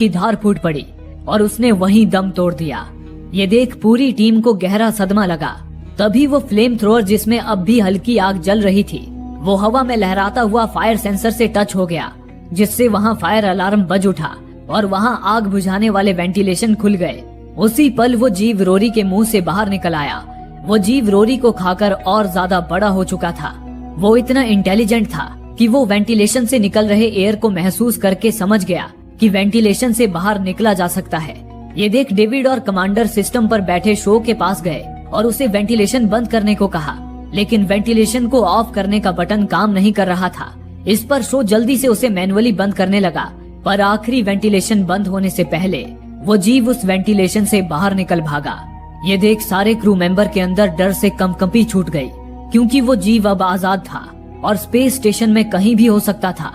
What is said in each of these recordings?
की धार फूट पड़ी और उसने वहीं दम तोड़ दिया। ये देख पूरी टीम को गहरा सदमा लगा। तभी वो फ्लेम थ्रोअर जिसमें अब भी हल्की आग जल रही थी, वो हवा में लहराता हुआ फायर सेंसर से टच हो गया, जिससे वहां फायर अलार्म बज उठा और वहां आग बुझाने वाले वेंटिलेशन खुल गए। उसी पल वो जीव रोरी के मुंह से बाहर निकल आया। वो जीव रोरी को खाकर और ज्यादा बड़ा हो चुका था। वो इतना इंटेलिजेंट था कि वो वेंटिलेशन से निकल रहे एयर को महसूस करके समझ गया कि वेंटिलेशन से बाहर निकला जा सकता है। ये देख डेविड और कमांडर सिस्टम पर बैठे शो के पास गए और उसे वेंटिलेशन बंद करने को कहा, लेकिन वेंटिलेशन को ऑफ करने का बटन काम नहीं कर रहा था। इस पर शो जल्दी से उसे मैनुअली बंद करने लगा, पर आखिरी वेंटिलेशन बंद होने से पहले वो जीव उस वेंटिलेशन से बाहर निकल भागा। ये देख सारे क्रू मेंबर के अंदर डर से कंपकंपी छूट गई, क्योंकि वो जीव अब आजाद था और स्पेस स्टेशन में कहीं भी हो सकता था।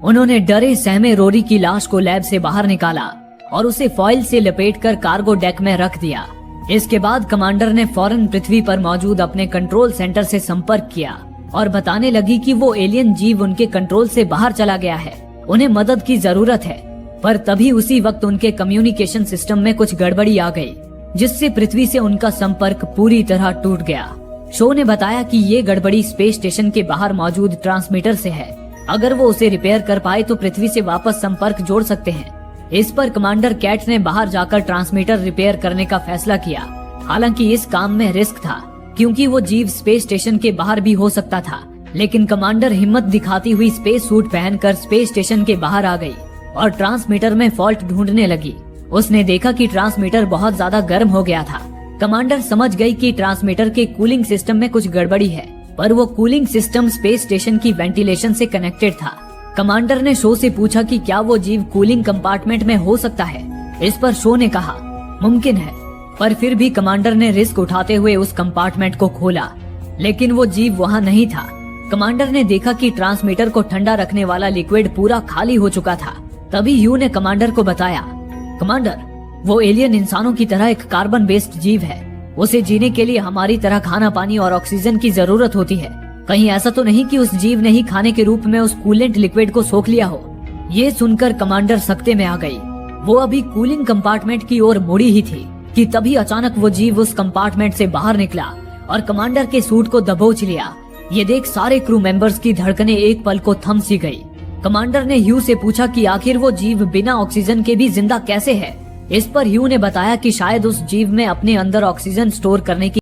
उन्होंने डरे सहमे रोरी की लाश को लैब से बाहर निकाला और उसे फॉइल से लपेटकर कार्गो डेक में रख दिया। इसके बाद कमांडर ने फौरन पृथ्वी पर मौजूद अपने कंट्रोल सेंटर से संपर्क किया और बताने लगी कि वो एलियन जीव उनके कंट्रोल से बाहर चला गया है, उन्हें मदद की जरूरत है। पर तभी उसी वक्त उनके कम्युनिकेशन सिस्टम में कुछ गड़बड़ी आ गई, जिससे पृथ्वी से उनका संपर्क पूरी तरह टूट गया। शो ने बताया कि ये गड़बड़ी स्पेस स्टेशन के बाहर मौजूद ट्रांसमीटर से है। अगर वो उसे रिपेयर कर पाए तो पृथ्वी से वापस संपर्क जोड़ सकते हैं। इस पर कमांडर कैट ने बाहर जाकर ट्रांसमीटर रिपेयर करने का फैसला किया। हालांकि इस काम में रिस्क था, क्योंकि वो जीव स्पेस स्टेशन के बाहर भी हो सकता था, लेकिन कमांडर हिम्मत दिखाती हुई स्पेस सूट पहनकर स्पेस स्टेशन के बाहर आ गई और ट्रांसमीटर में फॉल्ट ढूंढने लगी। उसने देखा कि ट्रांसमीटर बहुत ज्यादा गर्म हो गया था। कमांडर समझ गई कि ट्रांसमीटर के कूलिंग सिस्टम में कुछ गड़बड़ी है, पर वो कूलिंग सिस्टम स्पेस स्टेशन की वेंटिलेशन से कनेक्टेड था। कमांडर ने शो से पूछा कि क्या वो जीव कूलिंग कंपार्टमेंट में हो सकता है। इस पर शो ने कहा मुमकिन है, पर फिर भी कमांडर ने रिस्क उठाते हुए उस कंपार्टमेंट को खोला, लेकिन वो जीव वहाँ नहीं था। कमांडर ने देखा कि ट्रांसमीटर को ठंडा रखने वाला लिक्विड पूरा खाली हो चुका था। तभी यू ने कमांडर को बताया, कमांडर, वो एलियन इंसानों की तरह एक कार्बन बेस्ड जीव है। उसे जीने के लिए हमारी तरह खाना पानी और ऑक्सीजन की जरूरत होती है। कहीं ऐसा तो नहीं कि उस जीव ने ही खाने के रूप में उस कूलेंट लिक्विड को सोख लिया हो। ये सुनकर कमांडर सकते में आ गई। वो अभी कूलिंग कंपार्टमेंट की ओर मुड़ी ही थी कि तभी अचानक वो जीव उस कंपार्टमेंट से बाहर निकला और कमांडर के सूट को दबोच लिया। ये देख सारे क्रू मेंबर्स की धड़कनें एक पल को थम सी गई। कमांडर ने ह्यू से पूछा कि आखिर वो जीव बिना ऑक्सीजन के भी जिंदा कैसे है। इस पर ह्यू ने बताया कि शायद उस जीव में अपने अंदर ऑक्सीजन स्टोर करने की